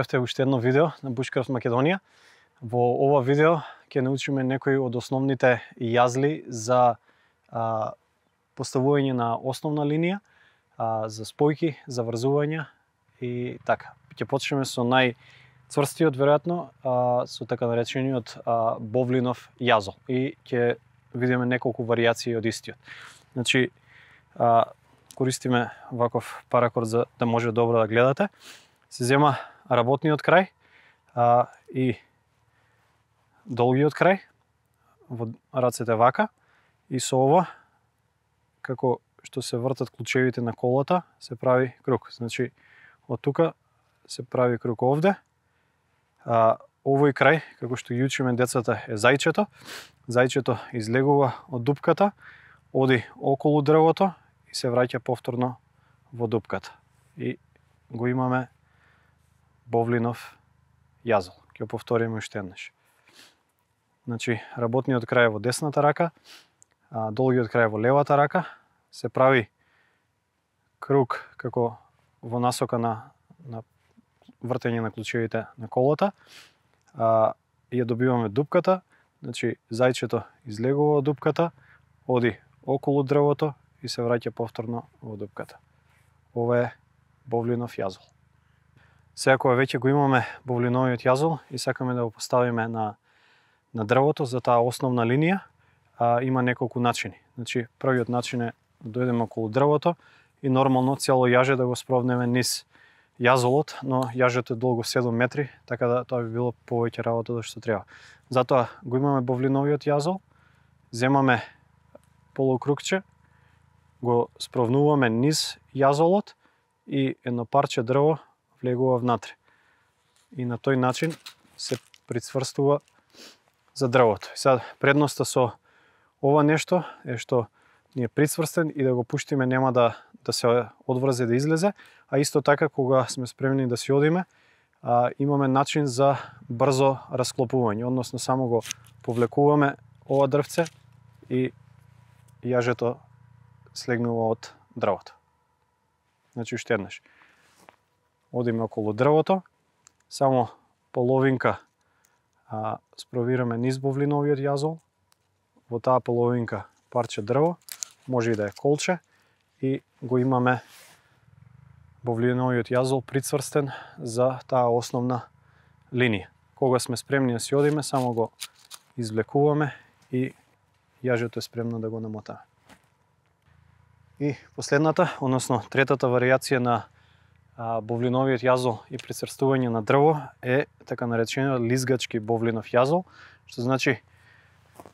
гледавте уште едно видео на Bushcraft Македонија. Во ова видео ќе научиме некои од основните јазли за поставување на основна линија, за спојки, за врзувања и така. Ќе почнеме со најцврстиот веројатно, со така наречениот бовлинов јазол и ќе видиме неколку варијации од истиот. Значи, користиме ваков паракорд за да може добро да гледате. Се зема работниот крај и долгиот крај во рацете вака и со ова, како што се вртат клучевите на колата, се прави круг. Значи, од тука се прави круг овде. Овој крај, како што ги учиме децата, е зајчето. Зајчето излегува од дупката, оди околу дрвото и се враќа повторно во дупката. И го имаме бовлинов јазол. Ќе повториме уште еднаш. Значи, работниот крај е во десната рака, долгиот крај е во левата рака, се прави круг како во насока на вртење на клучевите на колата, ја добиваме дупката, значи зајчето излегува од дупката, оди околу дрвото и се враќа повторно во дупката. Ова е бовлинов јазол. Сега кога веќе го имаме бовлиновиот јазол и сакаме да го поставиме на дрвото за таа основна линија, има неколку начини. Значи, првиот начин е да дојдеме околу дрвото и нормално цело јаже да го спровнеме низ јазолот, но јажето е долго 7 метри, така да тоа би било повеќе работа од што треба. Затоа го имаме бовлиновиот јазол, земаме полукругче, го спровнуваме низ јазолот и едно парче дрво влегува внатре. И на тој начин се прицврстува за дрвото. Сега предноста со ова нешто е што ни е прицврстен и да го пуштиме нема да се одврзе, да излезе, а исто така кога сме спремни да си одиме, имаме начин за брзо расклопување, односно само го повлекуваме ова дрвце и јажето слегнува од дрвото. Значи уште еднаш. Одиме околу дрвото, само половинка спровираме низ бовлиновиот јазол, во таа половинка парче дрво, може и да е колче, и го имаме бовлиновиот јазол прицврстен за таа основна линија. Кога сме спремни да си одиме, само го извлекуваме и јажето е спремно да го намотаме. И последната, односно третата варијација на бовлиновиот јазол и прицврстување на дрво е така наречениот лизгачки бовлинов јазол, што значи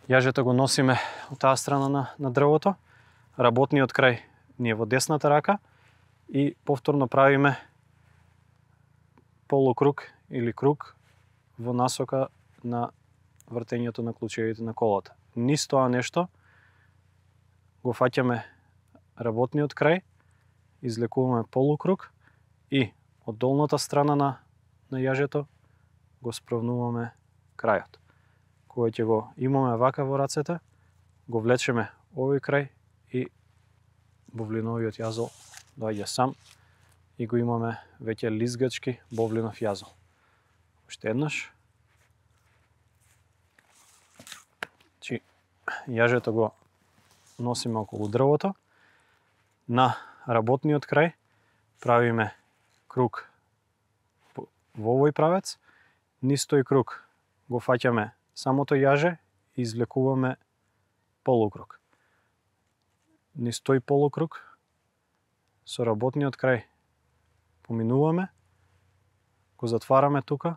јажето го носиме од таа страна на дрвото, работниот крај ни е во десната рака и повторно правиме полукруг или круг во насока на вртењето на клучевите на колата. Низ тоа нешто го фаќаме работниот крај, излекуваме полукруг и од долната страна на јажето го спровнуваме крајот. Кога ќе го имаме вака во рацете, го влечеме овој крај и бовлиновиот јазол доаѓа сам и го имаме веќе лизгачки бовлинов јазол. Уште еднаш. Значи, јажето го носиме околу дрвото, на работниот крај правиме круг во овој правец, низ тој круг го фаќаме самото јаже и извлекуваме полукруг. Низ тој полукруг со работниот крај поминуваме, го затвараме тука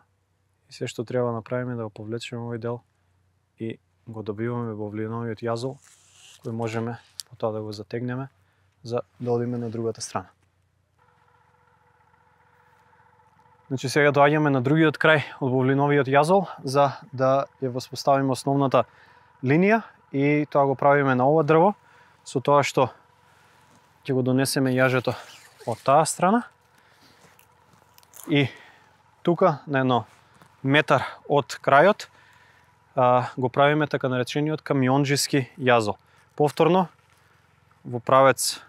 и се што треба да направиме да го повлечеме овој дел и го добиваме бовлиновиот јазол, кој можеме потоа да го затегнеме за да одиме на другата страна. Значи сега доаѓаме на другиот крај од бовлиновиот јазол за да ја воспоставиме основната линија и тоа го правиме на ова дрво со тоа што ќе го донесеме јажето од таа страна и тука на едно метар од крајот го правиме така наречениот камионџиски јазол. Повторно во правец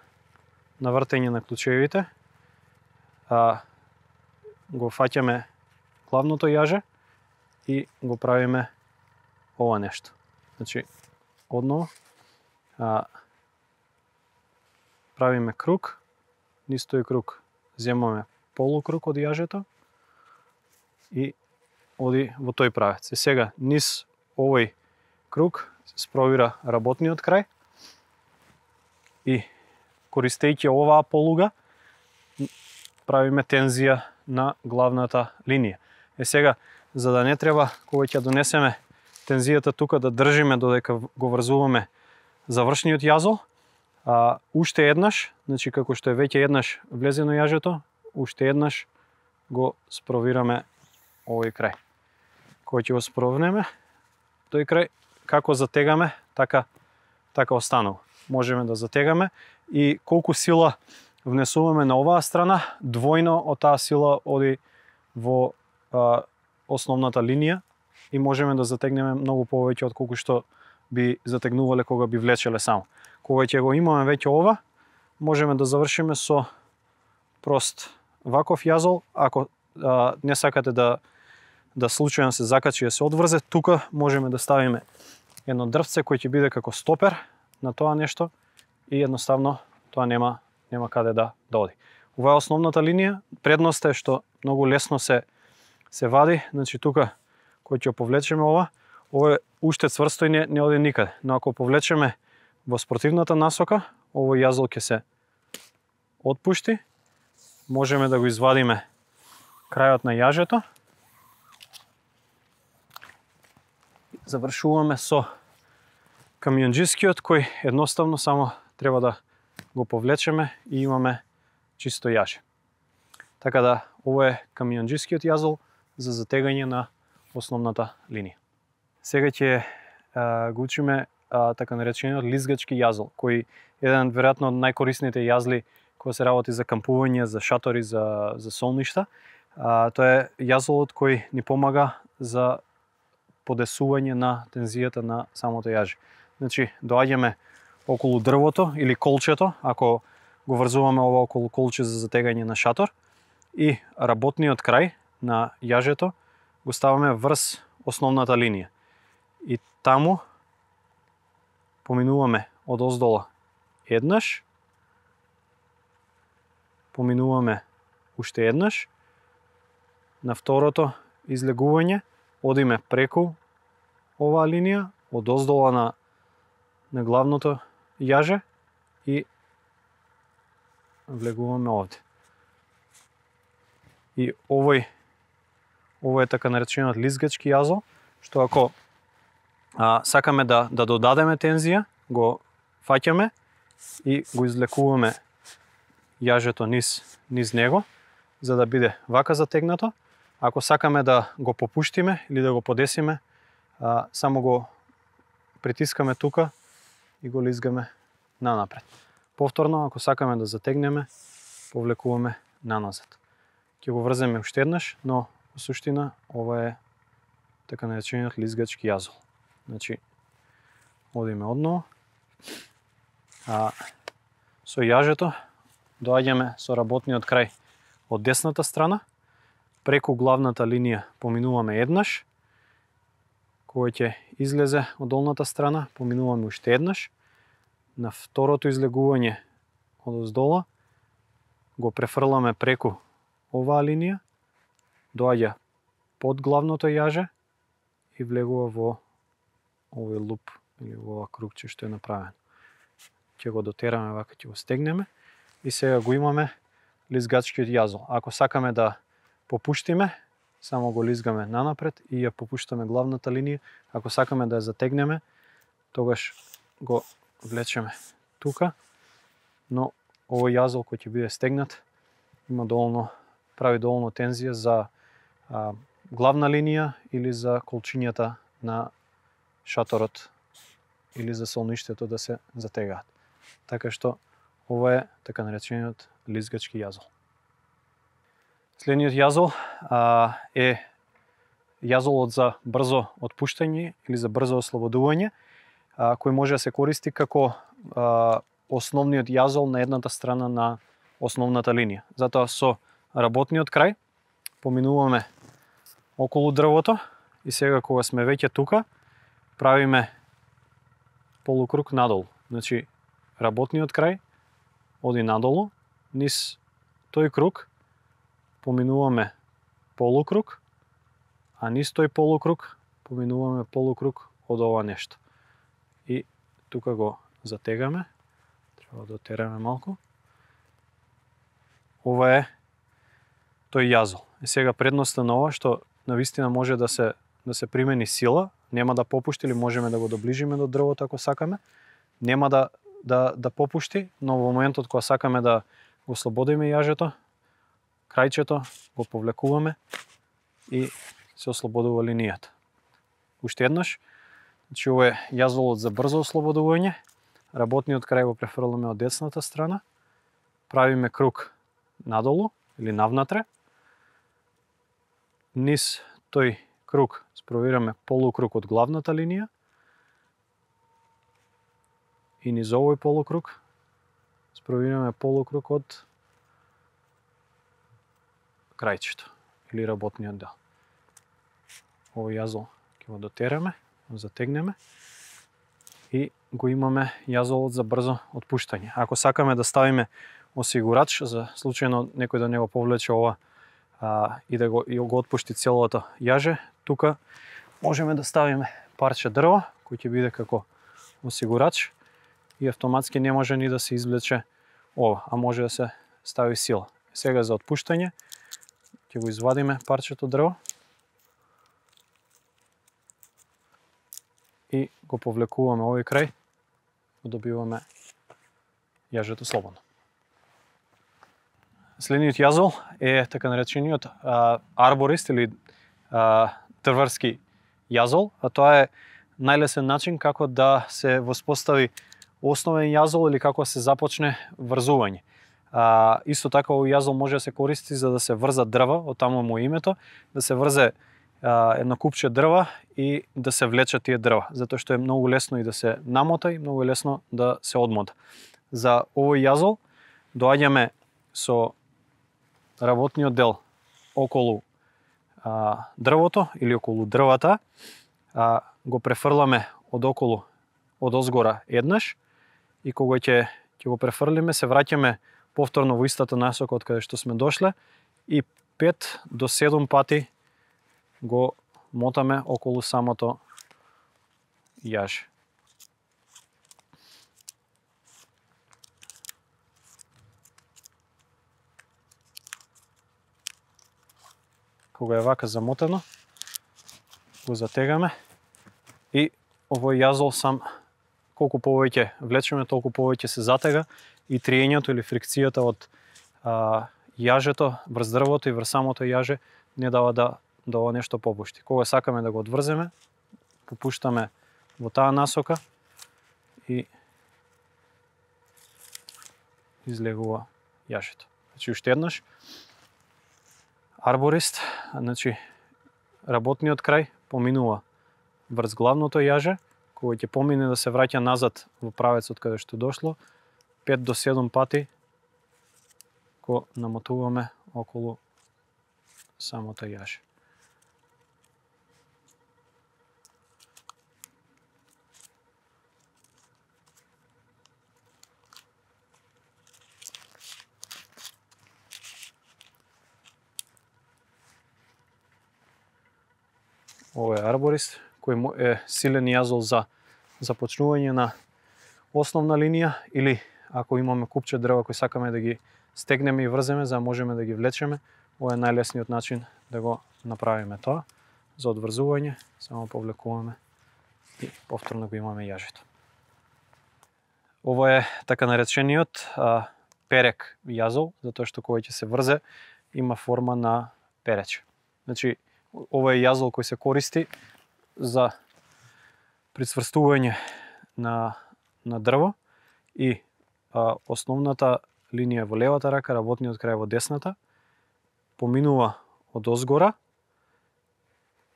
на вртење на клучевите го фаќаме главното јаже и го правиме ова нешто. Значи, одново правиме круг, низ тој круг земаме полукруг од јажето и оди во тој правец. И сега низ овој круг се спровира работниот крај и користејќи оваа полуга правиме тензија на главната линија. Е сега, за да не треба кога ќе донесеме тензијата тука да држиме додека го врзуваме завршниот јазол, уште еднаш, значи како што е веќе еднаш влезено јажето, уште еднаш го спровираме овој крај. Кога ќе го спровнеме тој крај, како затегаме, така останува. Можеме да затегаме и колку сила внесуваме на оваа страна, двојно од таа сила оди во основната линија и можеме да затегнеме многу повеќе од колку што би затегнувале кога би влечеле само. Кога ќе го имаме веќе ова, можеме да завршиме со прост ваков јазол. Ако не сакате да случајно се закачи и да се одврзе, тука можеме да ставиме едно дрвце кој ќе биде како стопер на тоа нешто и едноставно тоа нема каде да оди. Ова е основната линија. Предноста е што многу лесно се вади, значи тука кој ќе повлечеме ова е уште цврсто и не оди никаде. Но ако повлечеме во спротивната насока, овој јазол ќе се отпушти. Можеме да го извадиме крајот на јажето. Завршуваме со камионџискиот кој едноставно само треба да го повлечеме и имаме чисто јаже. Така да, ово е камионџискиот јазол за затегање на основната линија. Сега ќе го учиме така наречениот лизгачки јазол, кој е еден веројатно од најкорисните јазли кога се работи за кампување, за шатори, за солништа. Тоа е јазолот кој ни помага за подесување на тензијата на самото јаже. Значи, доаѓаме околу дрвото или колчето, ако го врзуваме ова околу колче за затегање на шатор, и работниот крај на јажето го ставаме врз основната линија. И таму поминуваме од оздола еднаш, поминуваме уште еднаш, на второто излегување одиме преку оваа линија, од оздола на главното јаже и влегуваме овде. И овој е така наречениот лизгачки јазол, што ако сакаме да додадеме тензија, го фаќаме и го излекуваме јажето низ него, за да биде вака затегнато. Ако сакаме да го попуштиме или да го подесиме, само го притискаме тука и го лизгаме нанапред. Повторно, ако сакаме да затегнеме, повлекуваме наназад. Ќе го врземе уште еднаш, но во суштина ова е така наречениот лизгачки јазол. Значи, одиме одново. Со јажето доаѓаме со работниот крај од десната страна, преку главната линија поминуваме еднаш, кога ќе излезе од долната страна, поминуваме уште еднаш, на второто излегување од оздола го префрламе преку оваа линија, доаѓа под главното јаже и влегува во овој луп или во ова кругче што е направено. Ќе го дотераме вака, ќе го стегнеме и сега го имаме лизгачкиот јазол. Ако сакаме да попуштиме, само го лизгаме нанапред и ја попуштаме главната линија. Ако сакаме да ја затегнеме, тогаш го влечеме тука, но овој јазол кој ќе биде стегнат прави доволно тензија за главна линија или за колчињата на шаторот или за солништето да се затегаат. Така што ова е така наречениот лизгачки јазол. Следниот јазол е јазолот за брзо отпуштање или за брзо ослободување, кој може да се користи како основниот јазол на едната страна на основната линија. Затоа со работниот крај поминуваме околу дрвото и сега кога сме веќе тука, правиме полукруг надолу. Значи, работниот крај оди надолу, низ тој круг поминуваме полукруг, а низ тој полукруг поминуваме полукруг од ова нешто. И тука го затегаме, треба да дотераме малку. Ова е тој јазол. И сега предноста на ова што навистина може да се примени сила, нема да попушти или можеме да го доближиме до дрвото ако сакаме. Нема да попушти, но во моментот кога сакаме да го ослободиме јажето, крајчето го повлекуваме и се ослободува линијата. Уште еднаш, значи ова е јазолот за брзо ослободување. Работниот крај го префрламе од десната страна, правиме круг надолу или навнатре. Низ тој круг спровираме полукруг од главната линија и низ овој полукруг спровираме полукруг од крајчето или работниот дел. Овој јазол ќе го дотераме, го затегнеме и го имаме јазолот за брзо отпуштање. Ако сакаме да ставиме осигурач за случајно некој да не го повлече ова и да го отпушти целото јаже, тука можеме да ставиме парче дрво кој ќе биде како осигурач и автоматски не може ни да се извлече ова, а може да се стави сила. Сега за отпуштање ќе го извадиме парчето дрво и го повлекуваме овој крај, го добиваме јажето слободно. Следниот јазол е така наречениот арборист или дрварски јазол, а тоа е најлесен начин како да се воспостави основен јазол или како се започне врзување. Исто така овој јазол може да се користи за да се врзат дрва, од таму му името, да се врзе едно купче дрва и да се влечат тие дрва, затоа што е многу лесно и да се намота и многу лесно да се одмота. За овој јазол доаѓаме со работниот дел околу дрвото или околу дрвата, го префрламе од озгора еднаш и кога ќе го префрлиме, се враќаме повторно во истата насока од каде што сме дошле и 5 до 7 пати го мотаме околу самото јаже. Кога е вака замотано, го затегаме и овој јазол сам колку повеќе влечеме, толку повеќе се затега и триењето или фрикцијата од јажето врз дрвото и врз самото јаже не дава да ова нешто попушти. Кога сакаме да го одврземе, попуштаме во таа насока и излегува јажето. Значи уште еднаш, арборист, значи работниот крај поминува врз главното јаже, кога ќе помине да се враќа назад во правецот каде што дошло, 5 до 7 пати го намотуваме околу самото јаже. Ова е арборист, кој е силен јазол за започнување на основна линија или ако имаме купче дрва кои сакаме да ги стегнеме и врземе за да можеме да ги влечеме, ова е најлесниот начин да го направиме тоа. За одврзување само повлекуваме и повторно го имаме јажето. Ова е така наречениот перек јазол, затоа што кога ќе се врзе има форма на перече. Значи ова е јазол кој се користи за прицврстување на дрво и основната линија во левата рака, работниот крај во десната, поминува од озгора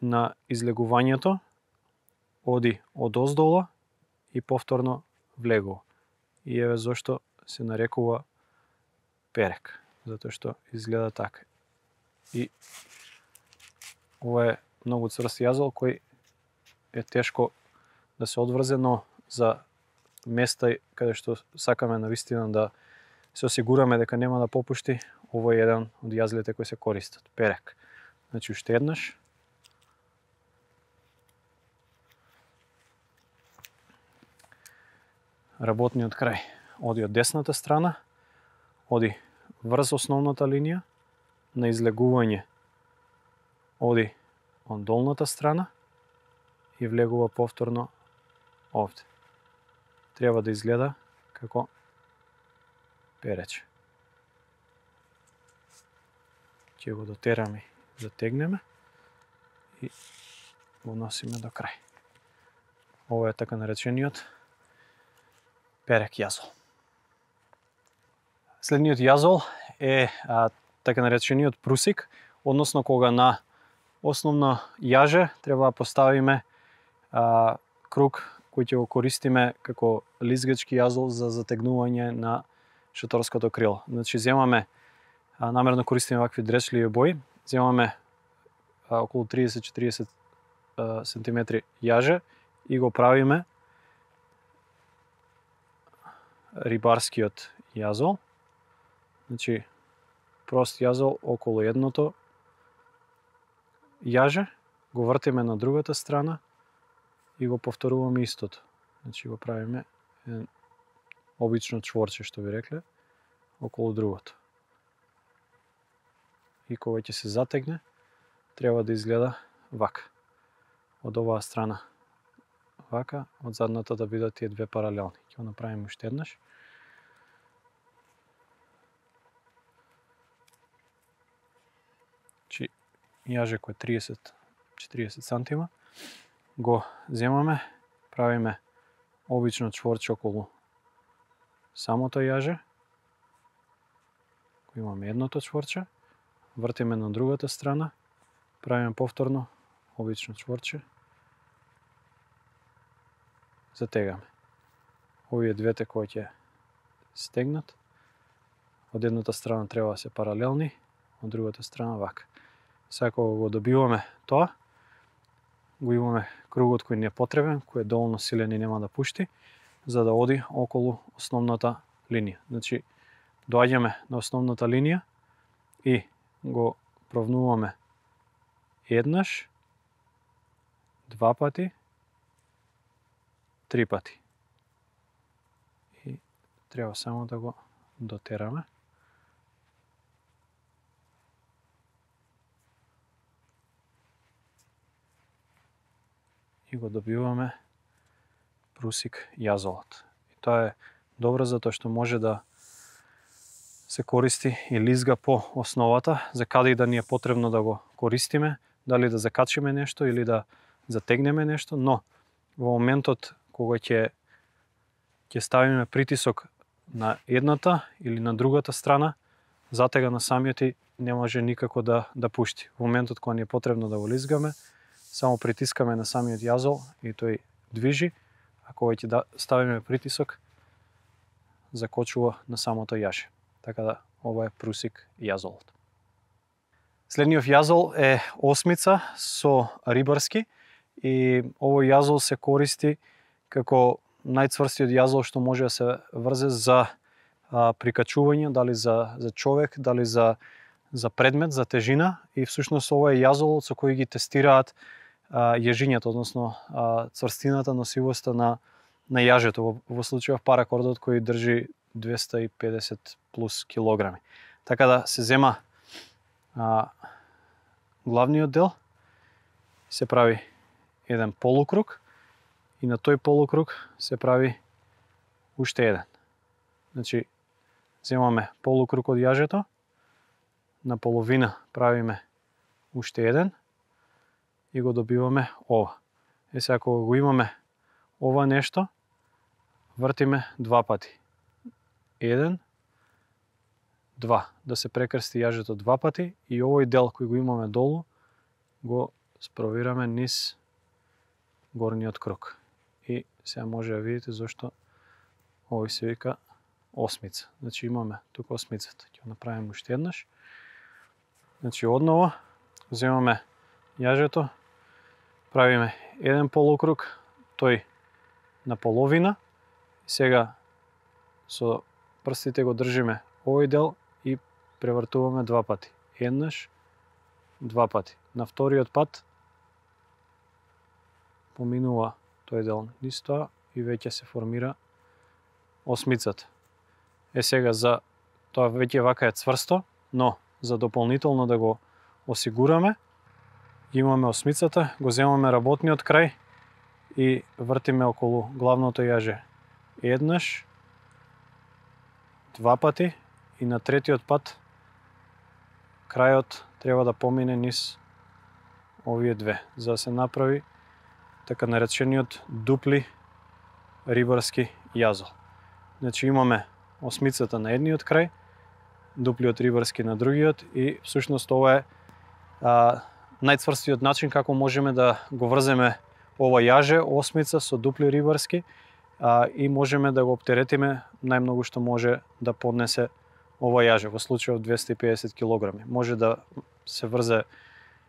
на излегувањето, оди од оздолу и повторно влегува. И еве зошто се нарекува перек, затоа што изгледа така. И Ова е многу цврст јазол кој е тешко да се одврзе, но за места каде што сакаме навистина да се осигураме дека нема да попушти, ова е еден од јазлите кои се користат. Перек. Значи уште еднаш. Работниот крај оди од десната страна, оди врз основната линија, на излегување оди од долната страна и влегува повторно овде. Треба да изгледа како перече. Ќе го дотераме, затегнеме и го носиме до крај. Ова е така наречениот перек јазол. Следниот јазол е така наречениот прусик, односно кога на основно јаже треба да поставиме круг кој ќе го користиме како лизгачки јазол за затегнување на шаторското крило. Значи земаме, намерно користиме вакви дречливи бои, земаме околу 30-40 сантиметри јаже и го правиме рибарскиот јазол. Значи прост јазол околу едното јаже, го вртиме на другата страна и го повторуваме истото. Значи го правиме обично чворче, што би рекле, околу другото. И кога ќе се затегне, треба да изгледа вака. Од оваа страна вака, од задната да бидат тие две паралелни. Ќе го направиме уште еднаш. Значи јаже кој 30-40 сантима, го земаме, правиме обично чворче околу самото јаже, кој имаме едното чворче, вртиме на другата страна, правиме повторно обично чворче, затегаме. Овие двете кои ќе стегнат, од едната страна треба да се паралелни, од другата страна вака. Сега кога го добиваме тоа, го имаме кругот кој ни е потребен, кој е доволно силен и нема да пушти, за да оди околу основната линија. Значи, доаѓаме на основната линија и го провнуваме еднаш, два пати, три пати. И треба само да го дотераме. И го добиваме прусик јазолот. И тоа е добро затоа што може да се користи и лизга по основата, за каде и да ни е потребно да го користиме, дали да закачиме нешто или да затегнеме нешто, но во моментот кога ќе ставиме притисок на едната или на другата страна, затега на самиот и не може никако да пушти. Во моментот кога ни е потребно да го лизгаме, само притискаме на самиот јазол и тој движи, а кога ќе ставиме притисок, закочува на самото јаже. Така да, ова е прусик јазолот. Следниот јазол е осмица со рибарски и овој јазол се користи како најцврстиот јазол што може да се врзе за прикачување, дали за човек, дали за предмет, за тежина, и всушност ова е јазолот со кој ги тестираат јежињата, односно цврстината, носивоста на јажето, во случајов паракордот кој држи 250 плюс килограми. Така да се зема главниот дел, се прави еден полукруг и на тој полукруг се прави уште еден. Значи, земаме полукруг од јажето, на половина правиме уште еден и го добиваме ова. Е сега кога го имаме ова нешто, вртиме два пати. Еден, два. Да се прекрсти јажето два пати и овој дел кој го имаме долу го спровираме низ горниот круг. И сега може да видите зашто овој се вика осмица. Значи имаме тука осмицата. Ќе го направиме уште еднаш. Значи одново земаме јажето, правиме еден полукруг, тој на половина. Сега со прстите го држиме овој дел и превртуваме два пати. Еднаш, два пати. На вториот пат поминува тој дел низ тоа и веќе се формира осмицата. Сега за тоа веќе вака е цврсто, но за дополнително да го осигураме, имаме осмицата, го земаме работниот крај и вртиме околу главното јаже. Еднаш, два пати и на третиот пат крајот треба да помине низ овие две, за да се направи така наречениот дупли рибарски јазол. Значи имаме осмицата на едниот крај, дуплиот рибарски на другиот и всушност ова е најцврстиот начин како можеме да го врземе ова јаже, осмица со дупли рибарски и можеме да го оптеретиме најмногу што може да поднесе ова јаже, во случајов 250 кг. Може да се врзе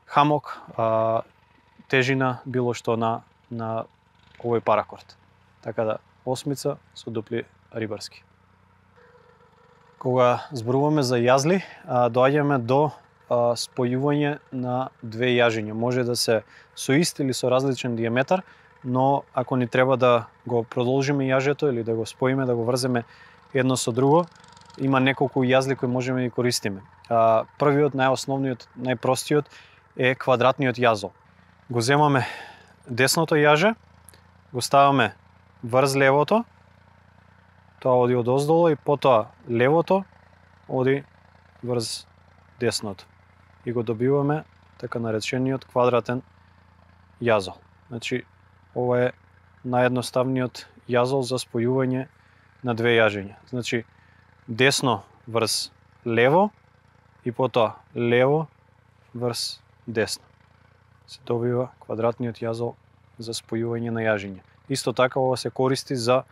хамок, тежина, било што на овој паракорд. Така да, осмица со дупли рибарски. Кога зборуваме за јазли, доаѓаме до спојување на две јажиња. Може да се со ист или со различен диаметар, но ако ни треба да го продолжиме јажето или да го споиме, да го врземе едно со друго, има неколку јазли кои можеме да ги користиме. Првиот, најосновниот, најпростиот е квадратниот јазол. Го земаме десното јаже, го ставаме врз левото, тоа оди одоздолу и потоа левото оди врз десното. И го добиваме така наречениот квадратен јазол. Значи, ова е наједноставниот јазол за спојување на две јажиња. Значи, десно врз лево и потоа лево врз десно. Се добива квадратниот јазол за спојување на јажиња. Исто така ова се користи за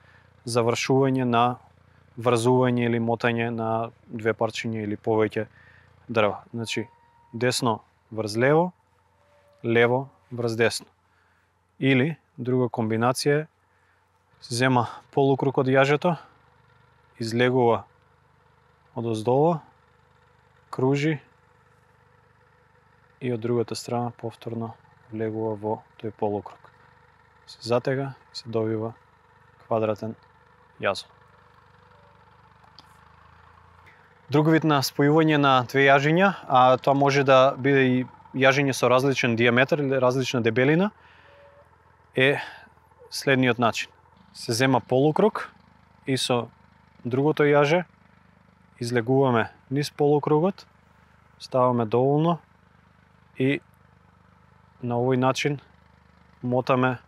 завршување на врзување или мотање на две парчиња или повеќе дрва. Значи, десно врз лево, лево врз десно. Или, друга комбинација е, се зема полукруг од јажето, излегува одоздолу, кружи и од другата страна повторно влегува во тој полукруг. Се затега и се добива квадратен јазол. Друг вид на спојување на две јажиња, а тоа може да биде и јажиње со различен диаметар или различна дебелина, е следниот начин. Се зема полукруг и со другото јаже излегуваме низ полукругот, ставаме доволно и на овој начин мотаме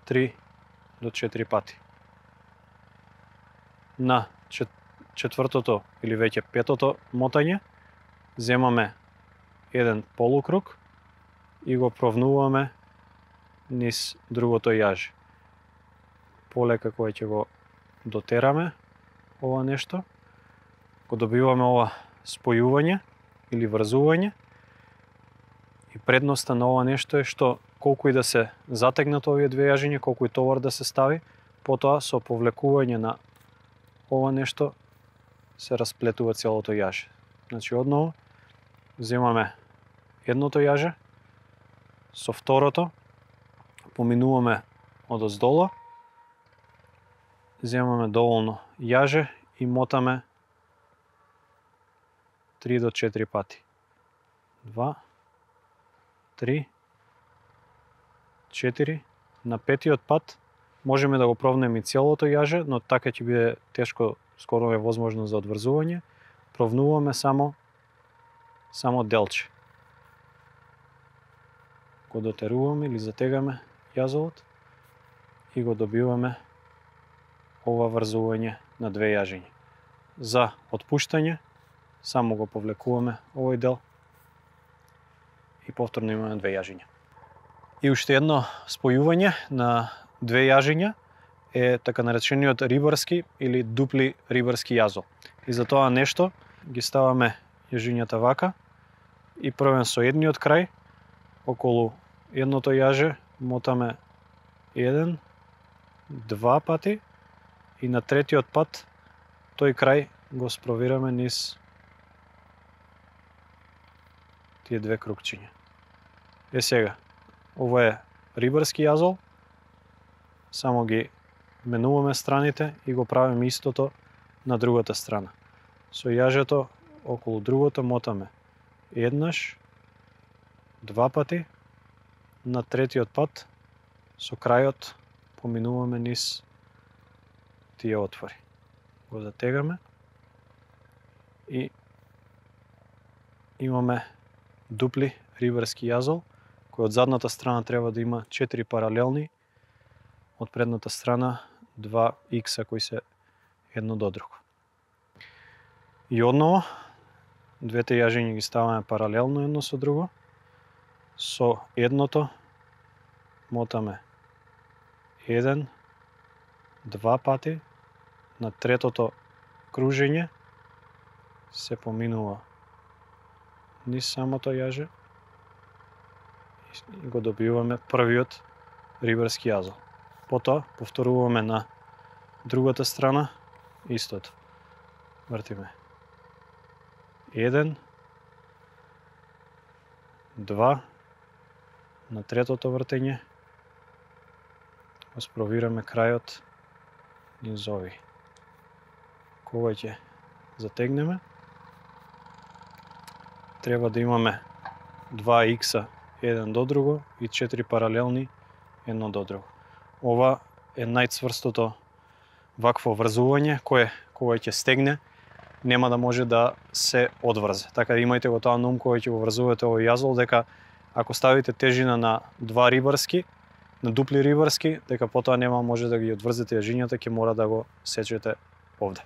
3 до 4 пати. На четвртото или веќе петото мотање земаме еден полукруг и го провнуваме низ другото јаже. Полека кога ќе го дотераме ова нешто, го добиваме ова спојување или врзување. И предноста на ова нешто е што колку и да се затегнат овие две јажиња, колку и товар да се стави, потоа со повлекување на ова нешто се расплетува целото јаже. Значи одново земаме едното јаже, со второто поминуваме одоздолу, земаме доволно јаже и мотаме 3 до 4 пати. 2, 3, 4, на петиот пат можеме да го провнеме и целото јаже, но така ќе биде тешко, скоро невозможно за одврзување. Провнуваме само делче. Го дотеруваме или затегаме јазолот и го добиваме ова врзување на две јажиња. За отпуштање само го повлекуваме овој дел и повторно имаме две јажиња. И уште едно спојување на две јажиња е така наречениот рибарски или дупли рибарски јазол. И за тоа нешто ги ставаме јажињата вака и првен со едниот крај околу едното јаже мотаме 1, 2 пати и на третиот пат тој крај го спровираме низ тие две кругчиња. Сега, ова е рибарски јазол, само ги менуваме страните и го правиме истото на другата страна. Со јажето околу другото мотаме еднаш, 2 пати, на третиот пат со крајот поминуваме низ тие отвори. Го затегаме и имаме дупли рибарски јазол, кој од задната страна треба да има 4 паралелни, од предната страна 2 икса кои се едно до друго. И одново, двете јажиња ги ставаме паралелно едно со друго. Со едното мотаме 1, 2 пати, на третото кружење се поминува низ самото јаже и го добиваме првиот рибарски јазол. Потоа повторуваме на другата страна истото. Вртиме 1, 2, на третото вртење го спровираме крајот низ овие. Кога ќе затегнеме, треба да имаме 2 икса еден до друго и 4 паралелни едно до друго. Ова е најцврстото вакво врзување кое кога ќе стегне нема да може да се одврзе. Така да имајте го тоа на ум кога ќе го врзувате овој јазол, дека ако ставите тежина на 2 рибарски, на дупли рибарски, дека потоа нема може да ги одврзете јажињата, ќе мора да го сечете овде.